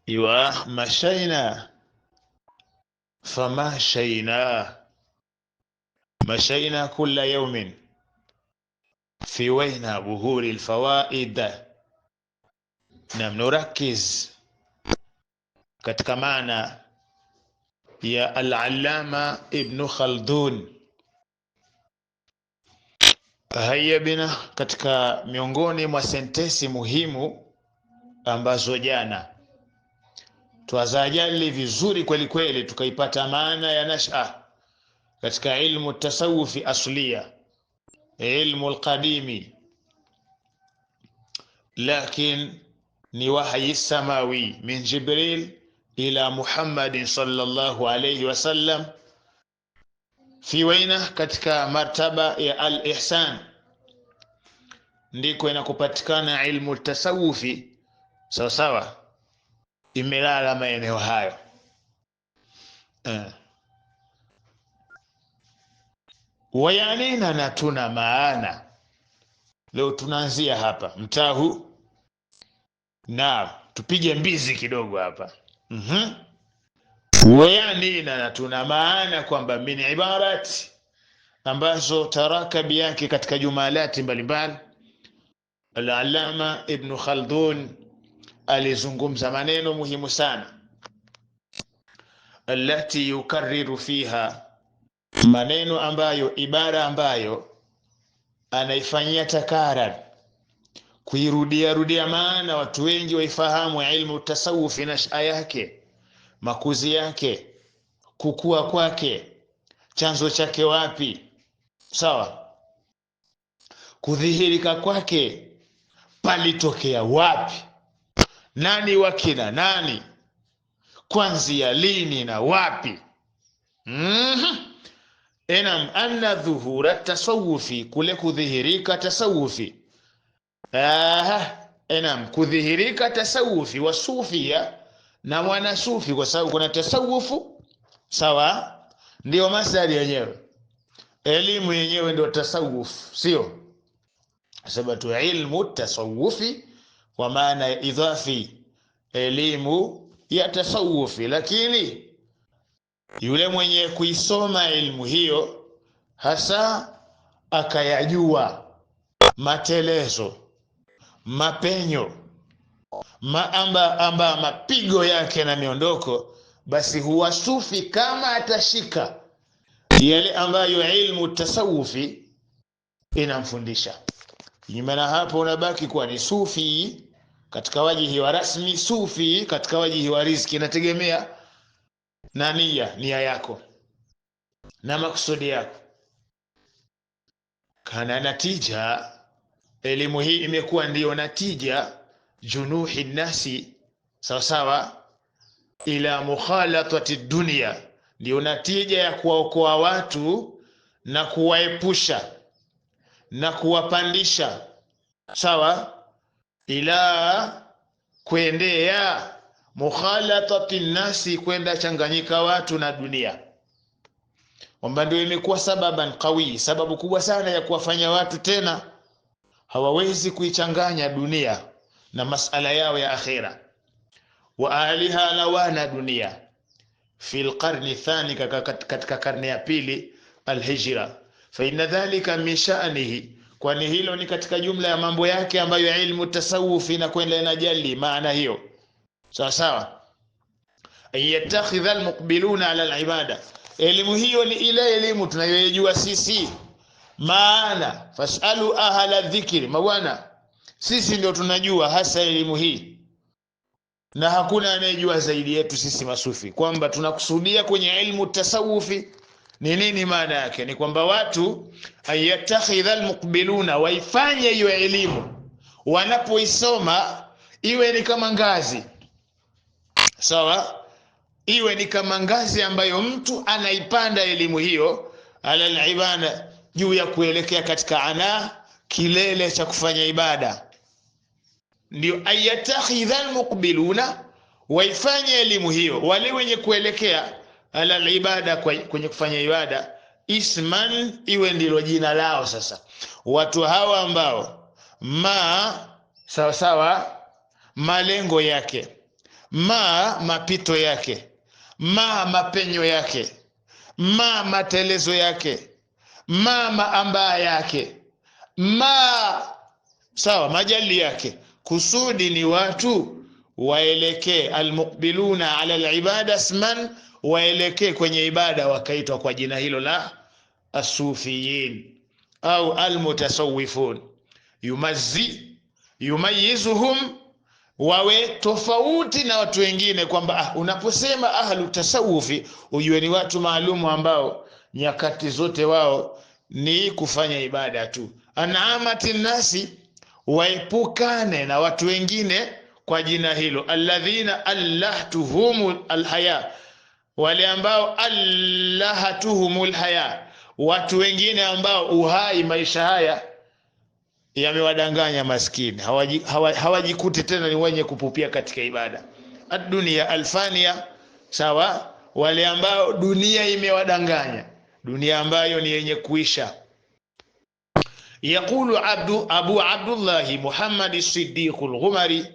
ايوا مشينا مشينا كل يوم في وين ظهور الفوائد. na nurakiz katika maana ya al-allama ibn Khaldun. Haya bina, katika miongoni mwa sentensi muhimu ambazo jana tuwazajali vizuri kweli kweli, tukaipata maana ya nasha katika ilmu tasawufi asliya, ilmu al-qadimi, lakin ni wahyi samawi min Jibril ila Muhammadin sallallahu alayhi wasallam fi waina, katika martaba ya al-ihsan ndiko inakupatikana ilmu tasawufi sawa sawa, imelala maeneo hayo. Wayanina, na tuna maana leo tunaanzia hapa mtahu, na tupige mbizi kidogo hapa. Wayanina, na tuna maana kwamba min ibarati ambazo tarakabi yake katika jumalati mbalimbali. Al-allama ibn Khaldun alizungumza maneno muhimu sana, allati yukarriru fiha, maneno ambayo, ibara ambayo anaifanyia takarar, kuirudia rudia, maana watu wengi waifahamu ilmu tasawufi, nasha yake, makuzi yake, kukua kwake, chanzo chake wapi, sawa, kudhihirika kwake palitokea wapi, nani wakina nani, kwanzia lini na wapi. Enam anna dhuhura tasawufi, kule kudhihirika tasawufi. Enam kudhihirika tasawufi wa sufia, na mwana sufi, kwa sababu kuna tasawufu sawa, ndio masdari yenyewe, elimu yenyewe ndio tasawuf, sio sababu ilmu tasawufi kwa maana ya idhafi, elimu ya tasawufi. Lakini yule mwenye kuisoma ilmu hiyo hasa akayajua matelezo, mapenyo, mapigo yake na miondoko, basi huwa sufi kama atashika yale ambayo ilmu tasawufi inamfundisha. Nyuma hapo unabaki kuwa ni sufi katika wajihi wa rasmi, sufi katika wajihi wa riziki. Inategemea na nia yako na makusudi yako. Kana natija, elimu hii imekuwa ndiyo natija junuhi nasi sawa sawa, ila mukhalatati dunia, ndiyo natija ya kuwaokoa watu na kuwaepusha na kuwapandisha sawa, ila kuendea mukhalatati nasi, kwenda changanyika watu na dunia, kwamba ndio imekuwa sababan qawi, sababu kubwa sana ya kuwafanya watu tena hawawezi kuichanganya dunia na masala yao ya akhira. Wa aliha, na wana dunia, fil qarni thani, katika karne ya pili alhijra. Fa inna dhalika min sha'nihi, kwani hilo ni katika jumla ya mambo yake ambayo ilmu tasawufi na kwenda inajali maana hiyo sawa sawa. Ayatakhidha almuqbiluna ala alibada, elimu hiyo ni ile elimu tunayojua sisi, maana fasalu ahla dhikri, mawana sisi ndio tunajua hasa elimu hii, na hakuna anayejua zaidi yetu sisi masufi, kwamba tunakusudia kwenye ilmu tasawufi ni nini. Maana yake ni kwamba watu ayatakhidha almuqbiluna, waifanye hiyo elimu wanapoisoma iwe ni kama ngazi sawa, iwe ni kama ngazi ambayo mtu anaipanda elimu hiyo, ala alibada, juu ya kuelekea katika kilele cha kufanya ibada. Ndio ayatakhidha almuqbiluna, waifanye elimu hiyo wale wenye kuelekea ala alibada, kwenye kufanya ibada, isman, iwe ndilo jina lao. Sasa watu hawa ambao sawa sawa malengo yake, ma mapito yake, ma mapenyo yake, ma matelezo yake, ma maambaa yake, ma sawa majali yake. Kusudi ni watu waelekee, almuqbiluna ala alibada isman, waelekee kwenye ibada, wakaitwa kwa jina hilo la asufiyin au almutasawwifun. Yumayizuhum, wawe tofauti na watu wengine, kwamba unaposema ahlu tasawufi ujue ni watu maalumu ambao nyakati zote wao ni kufanya ibada tu. An'amati nasi, waepukane na watu wengine kwa jina hilo. Alladhina allahtuhumul alhaya, wale ambao allahatuhumul haya, watu wengine ambao uhai, maisha haya yamewadanganya maskini, hawajikuti tena ni wenye kupupia katika ibada. Ad-dunya alfania, sawa, wale ambao dunia imewadanganya, dunia ambayo ni yenye kuisha. Yaqulu Abu Abdullah Muhammad as-Siddiq al-Ghumari,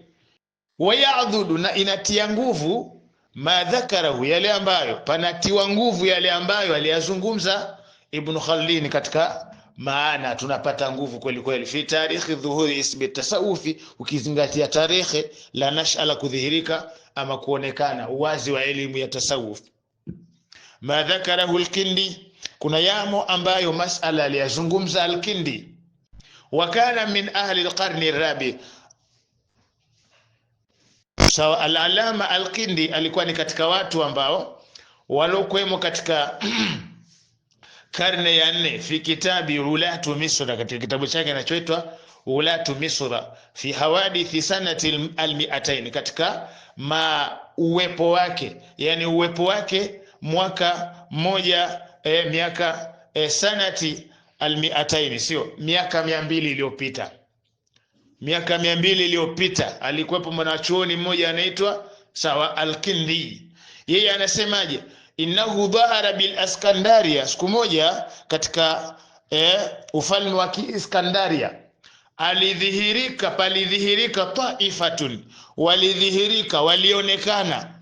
wayadhudu, na inatia nguvu, ma dhakarahu, yale ambayo panatiwa nguvu, yale ambayo aliyazungumza Ibn Khaldun katika maana. Tunapata nguvu kweli kweli fi tarikhi dhuhuri ismi tasawufi, ukizingatia tarehe la nashala, kudhihirika ama kuonekana uwazi wa elimu ya tasawuf. Ma dhakarahu al-Kindi, kuna yamo ambayo masala aliyazungumza al-Kindi. Wakana min ahli al-qarni ar-rabi, sawa. Al-alama al-Kindi alikuwa ni katika watu ambao walokuwemo katika karne ya 4, fi kitabi Ulatu Misra, katika kitabu chake kinachoitwa Ulatu Misra, fi hawadithi sanati al-200, katika uwepo wake, yani uwepo wake mwaka moja, miaka sanati al-200, sio miaka 200 iliyopita. Miaka 200 iliyopita alikuwepo mwanachuoni mmoja anaitwa sawa al-Kindi. Yeye anasemaje? Innahu dhahara bil Iskandaria, siku moja katika ufalme wa Iskandaria palidhihirika taifatun, walidhihirika, walionekana,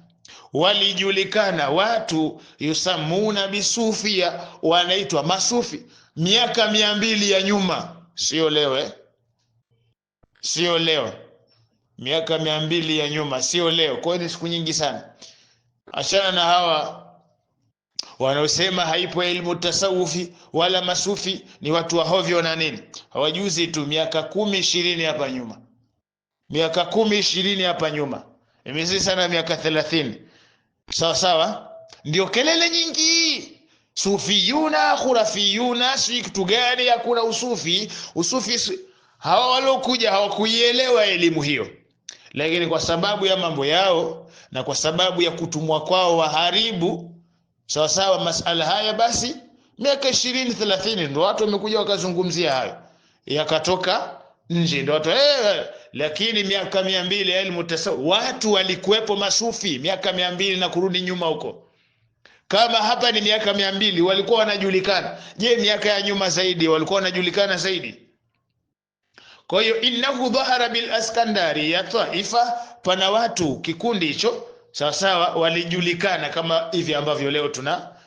walijulikana watu, yusamuna bisufia, wanaitwa masufi. Miaka 200 ya nyuma, sio leo sio leo, miaka 200 ya nyuma, sio leo. Kwa hiyo ni siku nyingi sana. Achana na hawa wanaosema haipo elimu tasawufi wala masufi, ni watu wa hovyo na nini, hawajuzi tu. Miaka 10-20 hapa nyuma, miaka 10-20 hapa nyuma, imezidi sana miaka 30, sawa sawa, ndio kelele nyingi. Sufiyuna, khurafiyuna, si kitu gani? Hakuna usufi. Hawa walokuja hawakuielewa elimu hiyo, lakini kwa sababu ya mambo yao na kwa sababu ya kutumwa kwao waharibu sawa sawa masala haya, basi miaka 20-30 ndio watu wamekuja wakazungumzia hayo, yakatoka nje ndio watu lakini miaka 200 elimu tasawuf, watu walikuwepo masufi miaka 200 na kurudi nyuma huko. Kama hapa ni miaka 200 walikuwa wanajulikana, je, miaka ya nyuma zaidi walikuwa wanajulikana zaidi? Kwa hiyo innahu dhahara bil Iskandari ya taifa, pana watu kikundi hicho sawa sawa walijulikana kama hivi ambavyo leo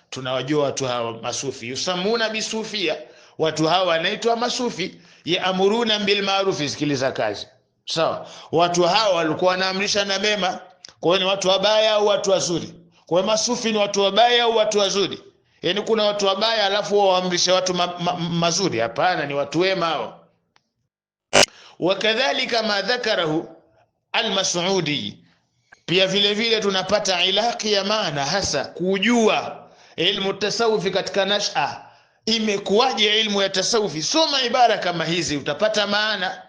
tunawajua watu hawa masufi. Yusamuna bisufia, watu hawa wanaitwa masufi. Yaamuruna bil ma'ruf, sikiliza kazi, sawa. Watu hawa walikuwa wanaamrisha na mema. Kwa hiyo ni watu wabaya au watu wazuri? Kwa hiyo masufi ni watu wabaya au watu wazuri? Yaani kuna watu wabaya alafu waamrisha watu mazuri? Hapana, ni watu wema hao. Wakadhalika ma dhakarahu al-Mas'udi, pia vile vile tunapata ilaki ya maana, hasa kujua ilmu tasawufi katika nasha imekuwaje. Ilmu ya tasawufi, soma ibara kama hizi utapata maana.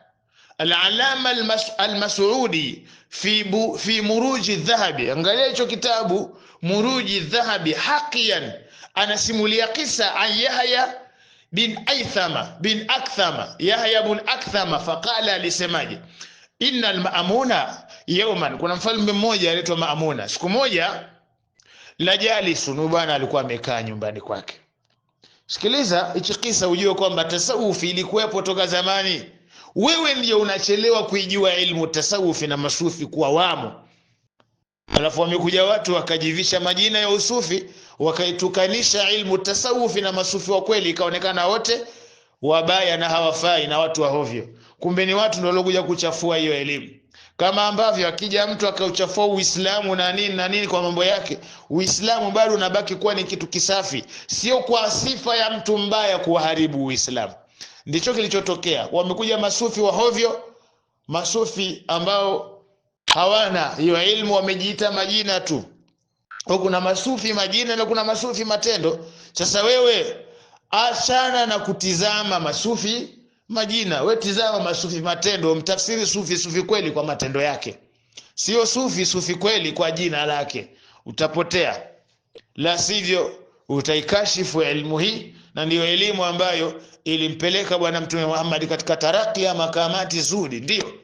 Al-alama al-Mas'udi fi muruji dhahabi, angalia hicho kitabu muruji dhahabi, haqiyan anasimulia kisa an Yahya bin Akthama, Yahya bin Akthama. Faqala, alisemaje? Innal Maamuna yawman, kuna mfalme mmoja anaitwa Maamuna. Siku moja la jalisu, bwana alikuwa amekaa nyumbani kwake. Sikiliza hichi kisa ujue kwamba tasawufi ilikuwepo toka zamani. Wewe ndio unachelewa kuijua ilmu tasawufi na masufi kuwa wamo. Alafu wamekuja watu wakajivisha majina ya usufi, wakaitukanisha ilmu tasawufi na masufi wa kweli, ikaonekana wote wabaya na hawafai na watu wa hovyo. Kumbe ni watu ndio waliokuja kuchafua hiyo elimu. Kama ambavyo akija mtu akauchafua Uislamu na nini kwa mambo yake, Uislamu bado unabaki kuwa ni kitu kisafi, sio kwa sifa ya mtu mbaya kuharibu Uislamu. Ndicho kilichotokea. Wamekuja masufi wa hovyo, masufi ambao hawana hiyo ilmu, wamejiita majina tu. Kuna masufi majina na kuna masufi matendo. Sasa wewe achana na kutizama masufi majina, wewe tizama masufi matendo, mtafsiri sufi kweli kwa matendo yake, sio sufi kweli kwa jina lake. Utapotea, la sivyo utaikashifu elimu hii. Na ndiyo elimu ambayo ilimpeleka bwana Mtume Muhammad katika taraki ya makamati zuri, ndio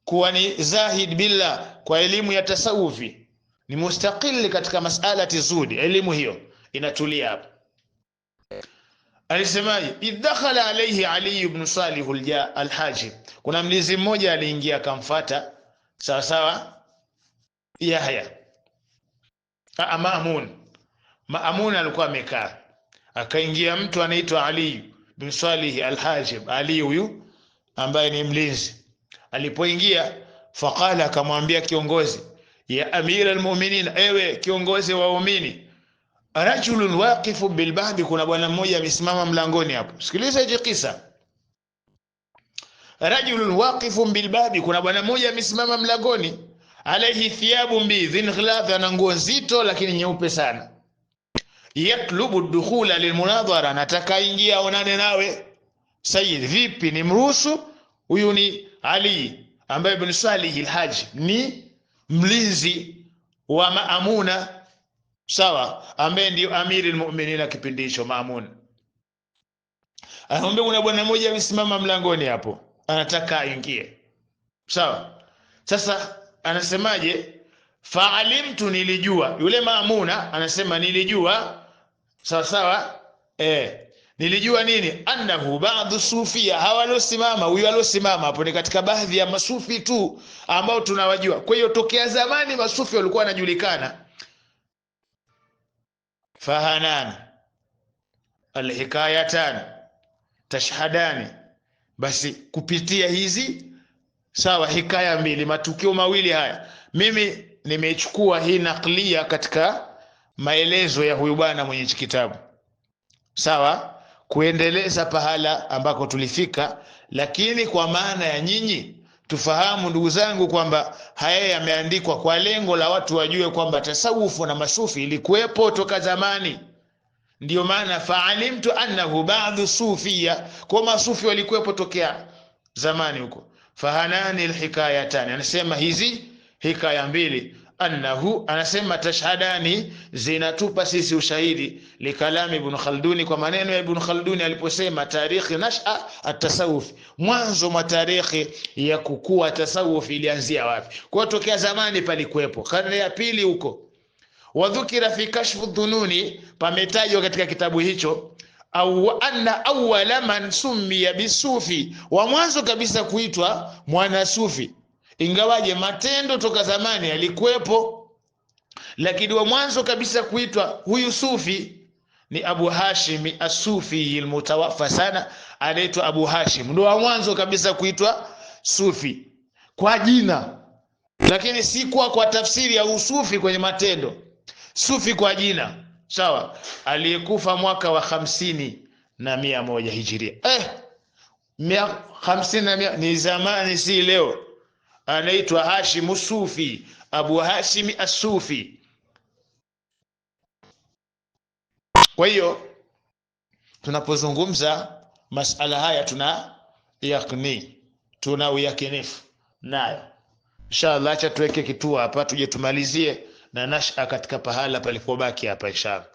kuwa ni zahid billah kwa elimu ya tasawufi, ni mustaqili katika mas'alati zuri. Elimu hiyo inatulia hapo. Alisemaje? Idakhala alayhi Ali ibn Salih al-Hajib, kuna mlinzi mmoja aliingia akamfuata sawa sawa Yahya Maamun alikuwa amekaa, akaingia mtu anaitwa Ali ibn Salih al-Hajib. Ali huyu ambaye ni mlinzi, alipoingia faqala, akamwambia kiongozi, ya amira al-mu'minin, ewe kiongozi wa waumini, rajulun waqifu bilbabi, kuna bwana mmoja amesimama mlangoni hapo. Sikiliza hiki kisa. Rajulun waqifu bilbabi, kuna bwana mmoja amesimama mlangoni, alayhi thiyabun bidhin ghilaz, ana nguo nzito lakini nyeupe sana. Yatlubu dukhula lilmunadhara, nataka ingia aonane nawe. Sayyid, vipi nimruhusu? Huyu ni Ali ambaye ibn Salih al-Haji, ni mlinzi wa Maamuna, sawa, ambaye ndio amiri almu'minin kipindi hicho. Maamun anamwambia kuna bwana mmoja amesimama mlangoni hapo, anataka aingie, sawa. Sasa anasemaje? Fa'alimtu, nilijua. Yule Maamuna anasema nilijua, sawa sawa, nilijua nini? Annahu ba'dhu sufia, hawalosimama, huyu alosimama hapo ni katika baadhi ya masufi tu ambao tunawajua. Kwa hiyo tokea zamani masufi walikuwa wanajulikana. Fahanan alhikayatan tashhadani, basi kupitia hizi sawa hikaya mbili, matukio mawili haya, mimi nimechukua hii naklia katika maelezo ya huyu bwana mwenye kitabu, sawa, kuendeleza pahala ambako tulifika. Lakini kwa maana ya nyinyi tufahamu, ndugu zangu, kwamba haya yameandikwa kwa lengo la watu wajue kwamba tasawufu na masufi ilikuwepo toka zamani. Ndio maana fa'alimtu annahu ba'dhu sufia, kwa masufi walikuwepo tokea zamani huko. Fahanani alhikayatan, anasema hizi hikaya mbili, annahu, anasema tashhadani, zinatupa sisi ushahidi, likalami ibn Khalduni, kwa maneno ya ibn Khalduni aliposema tarikhi nasha at-tasawuf, mwanzo mwa tarikhi ya kukua tasawuf ilianzia wapi. Kwa tokea zamani palikuwepo, karne ya pili huko. Wadhukira fi kashfu dhununi, pametajwa katika kitabu hicho, au anna awwala man summiya bisufi, wa mwanzo kabisa kuitwa mwana sufi. Ingawaje matendo toka zamani yalikuwepo, lakini wa mwanzo kabisa kuitwa huyu sufi ni Abu Hashim as-Sufi al-mutawaffa sana, anaitwa Abu Hashim, ndio wa mwanzo kabisa kuitwa sufi kwa jina, lakini si kwa tafsiri ya usufi kwenye matendo. Sufi kwa jina, sawa. Aliyekufa mwaka wa 50 hijiria. 50 ni zamani, si leo. Anaitwa Hashim as-Sufi, Abu Hashim as-Sufi. Kwa hiyo tunapozungumza masala haya tuna uyakinifu nayo. Inshallah, acha tuweke kituo hapa, tuje tumalizie na nasha katika pahala palipobaki hapa inshallah.